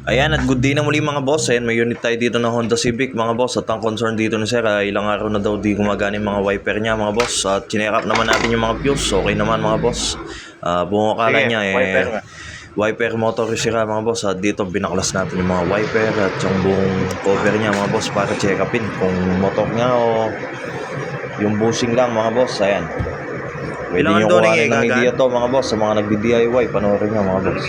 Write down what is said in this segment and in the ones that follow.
Ayan, at good day na muli mga boss. Ayan, may unit tayo dito ng Honda Civic mga boss. At ang concern dito ni Sir, ilang araw na daw di gumagana yung mga wiper niya mga boss. At chineck up naman natin yung mga fuse. Okay naman mga boss. Bungokala niya wiper motor yung sira mga boss. At dito binaklas natin yung mga wiper at yung buong cover niya mga boss para check upin kung motor niya o yung bushing lang mga boss. Ayan. Pwede nyo kuhanin ng idea to mga boss sa mga nagdi-DIY. Panoorin nyo mga boss.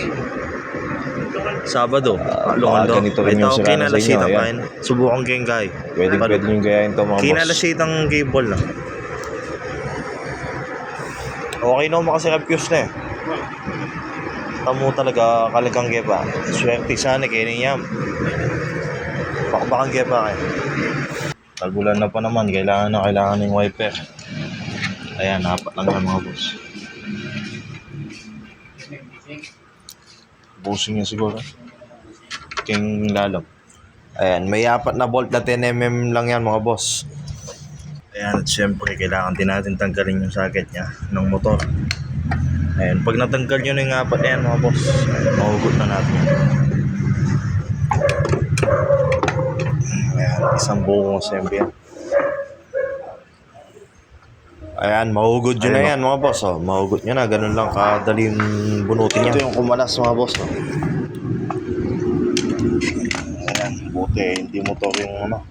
Sabado, Londo. Ganito rin yung sira na sa inyo. Ayan. Subukan kayong gay. Pwede nyo gayahin to mga boss. Kinalasit ang cable lang. Okay no, makasira fuse na eh. Tamo talaga kalagang gepa. Swerte sana kayo niya. Bakbakang gepa kayo. Tagulan na pa naman, kailangan ng wiper. Ayan, apat lang yan mga boss. Busing niya siguro. King lalap. Ayan, may apat na bolt na 10mm lang yan mga boss. Ayan, at syempre kailangan din natin tanggalin yung socket niya ng motor. Ayan, pag natanggal nyo na yung apat, ayan mga boss, mahugot na natin. Ayan, isang buong assembly yan. Ayan, mahugot nyo na yan mga boss. Oh. Mahugot nyo na, ganun lang kadali yung bunutin niya. Ito yung kumalas mga boss. Oh. Ayan, buti, hindi motor yung ano.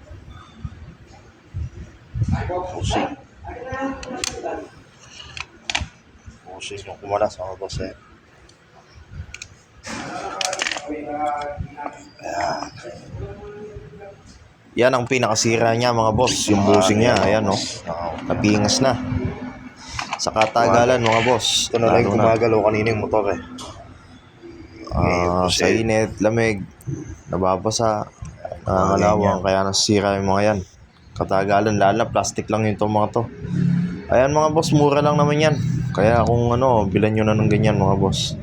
Pusing yung kumalas mga boss eh. Ayan. Yan ang pinakasira niya mga boss, yung bushing niya. Ayan no, napingas na. Sa katagalan mga boss. Ito na lang gumagalaw kanina yung motor eh. Sa init, lamig, nababasa, nangangalawang, kaya nasira yung mga yan. Katagalan, lalo na plastic lang yung mga to. Ayan mga boss, mura lang naman yan. Kaya kung ano, bilan nyo na ng ganyan mga boss.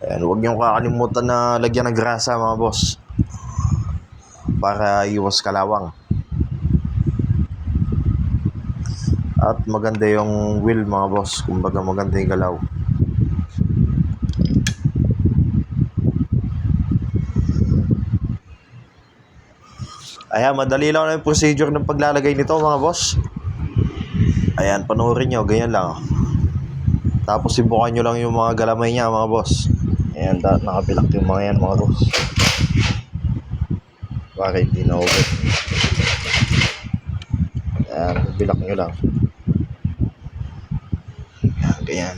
Ayan, huwag nyo kakalimutan na lagyan ng grasa mga boss. Para iwas kalawang. At maganda yung wheel mga boss. Kumbaga maganda yung galaw. Ayan, madali lang na yung procedure ng paglalagay nito mga boss. Ayan, panoorin nyo, ganyan lang. Tapos ibukan nyo lang yung mga galamay niya mga boss. Ayan, nakabilak yung mga yan mga boss. Para hindi na ulit. Ayan, bilak nyo lang. Ayan, ganyan.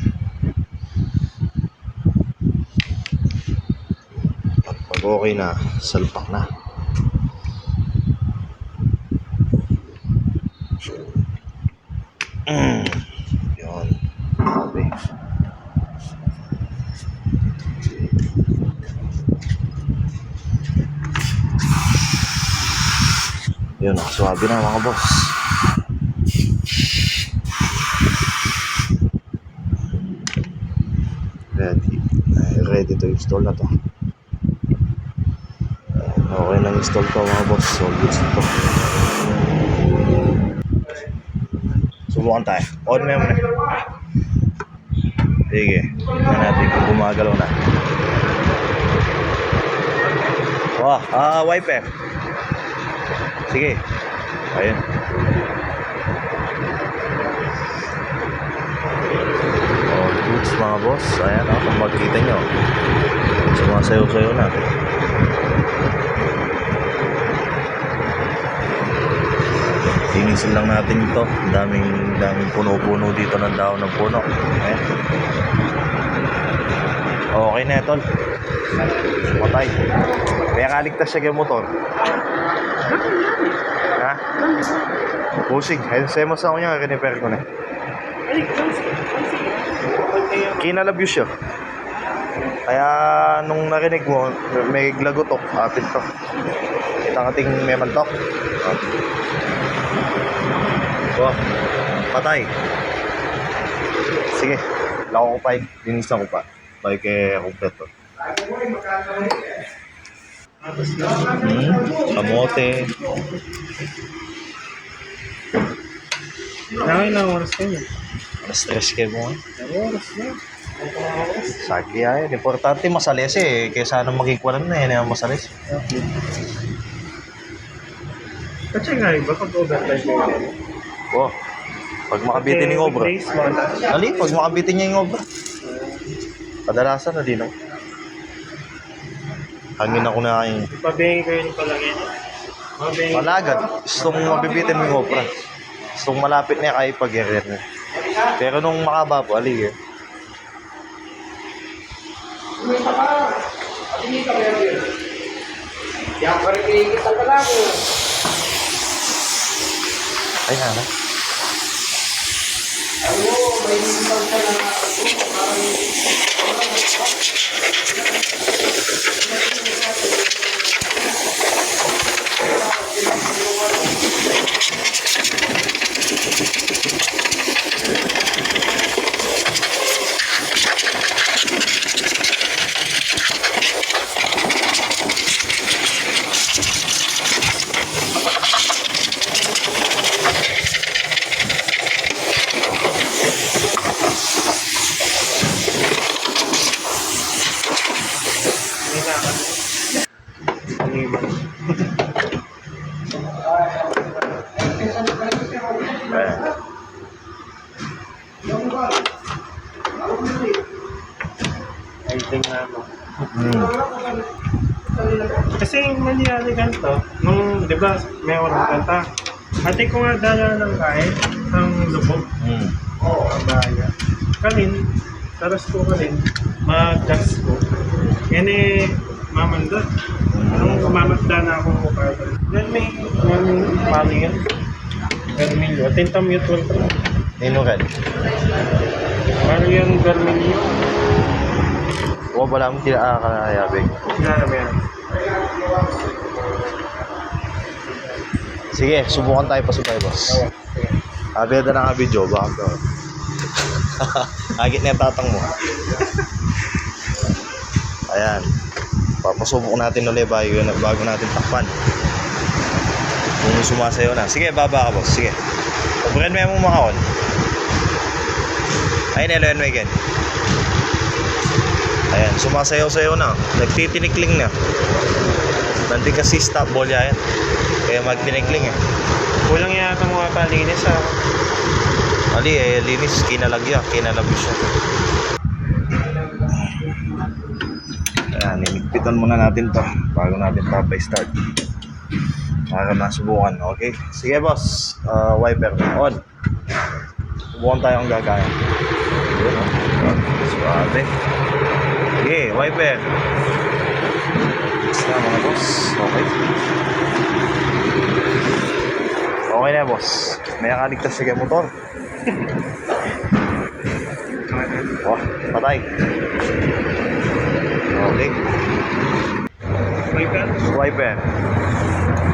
At pag okay na, salpak na. Yun. Okay. Yun, swabe na mga boss. Ready to install na to. Okay na install to mga boss. So goods na to. Subukan tayo. On mo muna. Sige. Tignan natin kung gumagalaw na. Wiper. Sige. Ayun. Goods mga boss. Ayan kung makikita nyo. Sumasayo-sayo na. Linisin lang natin ito. Daming puno-puno dito ng dahon ng puno. Ayan. Okay na tol. Matay. Kaya kaligtas siya yung motor. Ha? Pusing. Ayun sa'yo mo sa ako niya. Kiniper ko na. Kinalabuse siya. Kaya nung narinig mo, may glagotok. Apit to. Kitang-ating may mantok. Patay. Sige. Lako ko pa. Linisan ko pa. Balik kay kumpleto. Kamote. Nakailang oras kayo? Stress kayo mo. Oras na. Sagli ay. Importante masalis eh. Kaysa ano magkikwalan na yan. Masalis. Kasi nga, iba pag overtime mo. Oh. Pag makabitin yung obra. Weekdays, mga taas. Ali, pag makabitin niya yung obra. Kadalasan na din, no? Hangin ako na kayo. Ipabengi kayo ng palagay. Mabengi. Wala agad. Gustong mabibitin mo yung obra. Gustong malapit na kayo pag-erer niya. Pero nung makaba po, ali eh. Ay, na. Ay, tingnan mo. Hmm. Kasi yung nangyari ganito, nung, di ba, may walang kanta. Ate ko nga dala ng kain, ng lubog. Hmm. Oo, ang bahaya. Kalin, taras ko kalin, mag-gas ko. Yan eh, mamanda. Nung mamanda na ako mukha. Then may maling yan. Vermilyo. Atinta mutual ko. Nino red. Marian Vermilyo. O, wala mo kinakayabig. Kaya na yan. Sige, subukan tayo pasubay, boss. Abeda na nga video, baka to. Agit na yung tatang mo. Ayan. Papasubok natin ulit bago natin takpan. Kung sumasayo na. Sige, baba ka, boss. Sige. Pabukin mo yung makakon. Ayun, eloyan mo again. Ayan, sumasayaw-sayaw na. Nagtitinikling na. Nanti kasi stop ball yan. Kaya magtinikling eh. Kulang yata mga palinis ah. Ali eh, linis, kinalagya, kinalabis siya. Ayan, inigpitan muna natin to bago natin pa-start. Para masubukan, okay? Sige boss, wiper on. Subukan tayo ang gagaya. Yun, suwate. Sige, wiper. Basta mga boss, okay. Okay na boss, may nakaligtas sa motor. Wah, patay. Okay. Wiper. Wiper.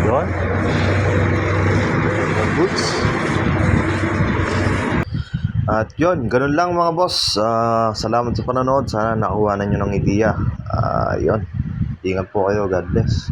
Yun. Goods. At yun, ganun lang mga boss. Salamat sa panonood. Sana nakuha na nyo ng ideya. Yun. Ingat po kayo. God bless.